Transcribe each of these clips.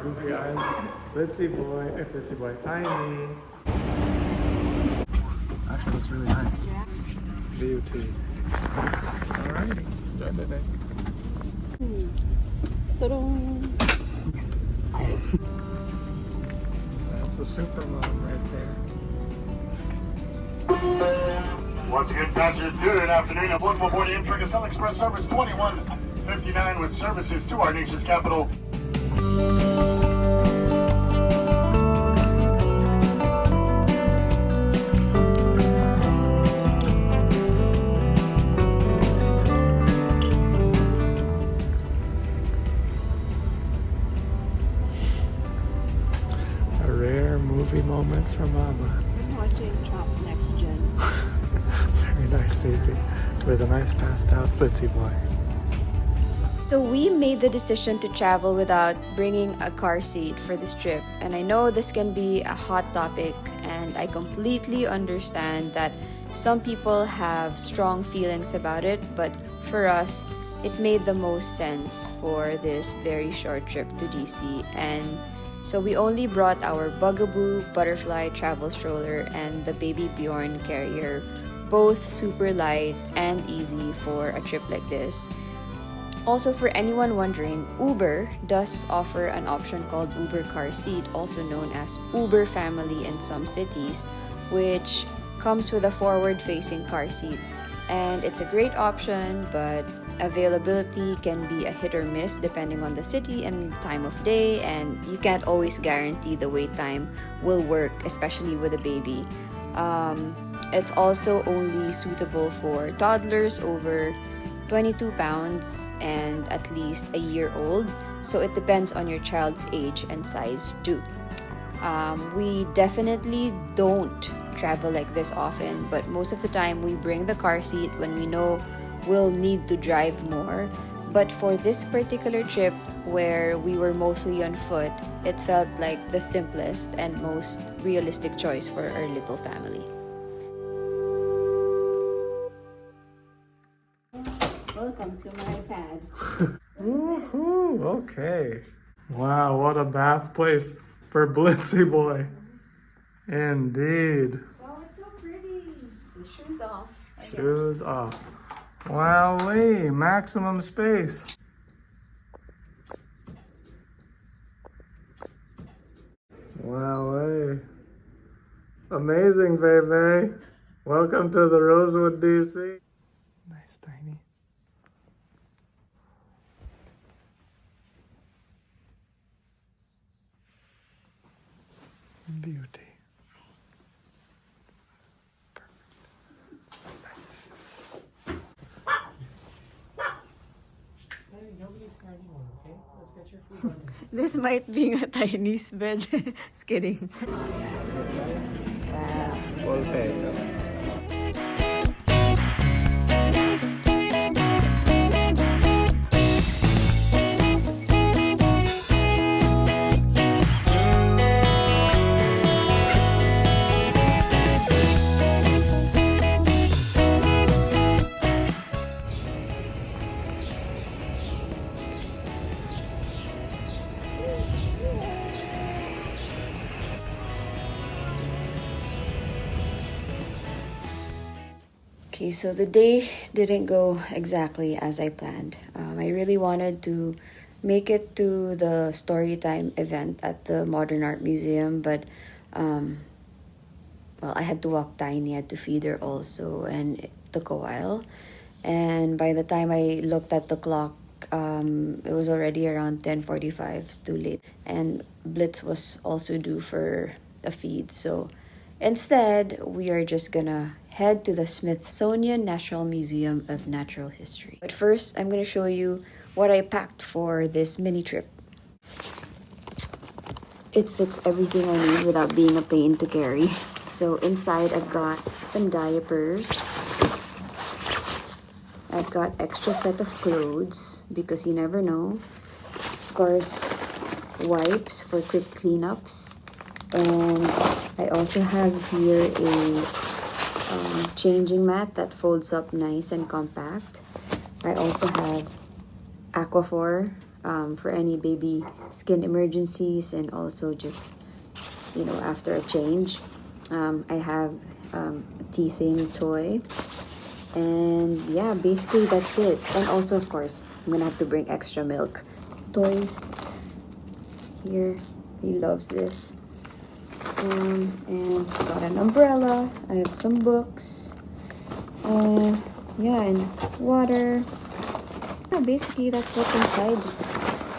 Goofy Island. Litzy Boy Tiny. Actually looks really nice. Yeah. Beauty. Alrighty, enjoy the day. That's a Supermom right there. Once again, passengers, good afternoon and welcome aboard the Amtrak Acela Express service 2159 with services to our nation's capital. A rare movie moment for Mama. I'm watching Chop Next Gen. Very nice baby. With a nice passed out Litzy Boy. So we made the decision to travel without bringing a car seat for this trip, and I know this can be a hot topic, and I completely understand that some people have strong feelings about it, but for us, it made the most sense for this very short trip to DC. And so we only brought our Bugaboo Butterfly travel stroller and the Baby Bjorn carrier, both super light and easy for a trip like this. Also, for anyone wondering, Uber does offer an option called Uber Car Seat, also known as Uber Family in some cities, which comes with a forward-facing car seat. And it's a great option, but availability can be a hit or miss depending on the city and time of day, and you can't always guarantee the wait time will work, especially with a baby. It's also only suitable for toddlers over 22 pounds and at least a year old, so it depends on your child's age and size too. We definitely don't travel like this often, but most of the time we bring the car seat when we know we'll need to drive more. But for this particular trip, where we were mostly on foot, it felt like the simplest and most realistic choice for our little family. Welcome to my pad. Woohoo! Okay. Wow, what a bath place for Blitzy Boy. Indeed. Oh, it's so pretty. The shoes off. Shoes off. Wowee, maximum space. Wowee. Amazing, baby. Welcome to the Rosewood, DC. Nice, tiny. Beauty. Nice. Hey, nobody's here anymore, okay? Let's get your food on. This might be a Chinese bed. Just kidding. Perfect. Okay, so the day didn't go exactly as I planned. I really wanted to make it to the Storytime event at the Modern Art Museum, but I had to walk Tiny, I had to feed her also, and it took a while. And by the time I looked at the clock, it was already around 10:45, too late. And Blitz was also due for a feed, so instead, we are just gonna head to the Smithsonian National Museum of Natural History. But first, I'm gonna show you what I packed for this mini trip. It fits everything I need without being a pain to carry. So inside, I've got some diapers. I've got extra set of clothes because you never know. Of course, wipes for quick cleanups. And I also have here a changing mat that folds up nice and compact. I also have Aquaphor for any baby skin emergencies, and also just, you know, after a change. I have a teething toy, and yeah, basically that's it. And also, of course, I'm gonna have to bring extra milk toys here. He loves this. And got an umbrella. I have some books. Yeah, and water. Yeah, basically that's what's inside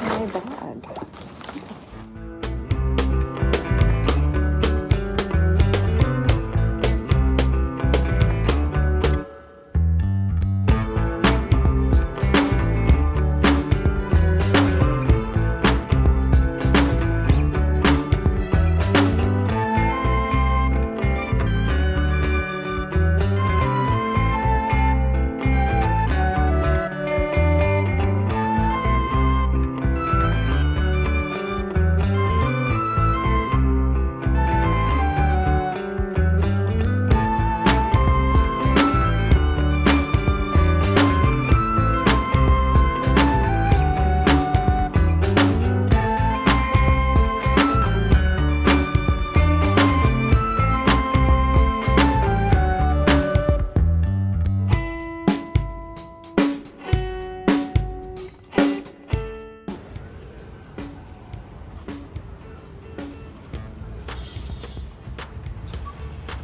my bag.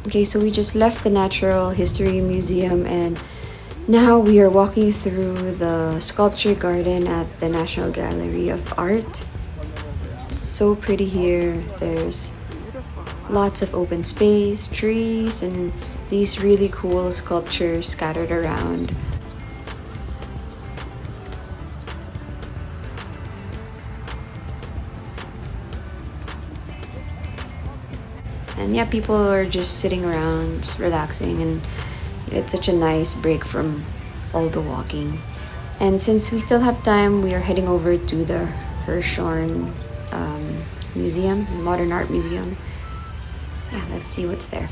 Okay, so we just left the Natural History Museum, and now we are walking through the sculpture garden at the National Gallery of Art. It's so pretty here. There's lots of open space, trees, and these really cool sculptures scattered around. And yeah, people are just sitting around, just relaxing, and it's such a nice break from all the walking. And since we still have time, we are heading over to the Hirshhorn Museum, Modern Art Museum. Yeah, let's see what's there.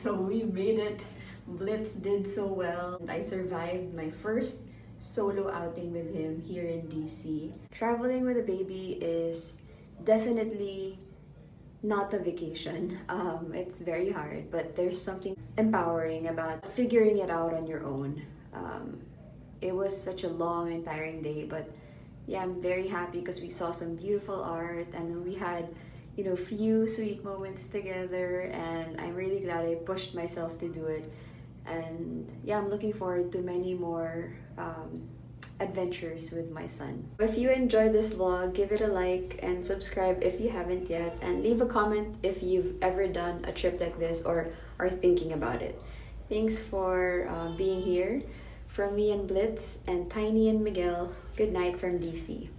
So we made it. Blitz did so well. And I survived my first solo outing with him here in DC. Traveling with a baby is definitely not a vacation. It's very hard, but there's something empowering about figuring it out on your own. It was such a long and tiring day, but yeah, I'm very happy because we saw some beautiful art and we had, you know, few sweet moments together, and I'm really glad I pushed myself to do it. And yeah, I'm looking forward to many more adventures with my son. If you enjoyed this vlog, give it a like and subscribe if you haven't yet, and leave a comment if you've ever done a trip like this or are thinking about it. Thanks for being here. From me and Blitz and Tiny and Miguel, good night from DC.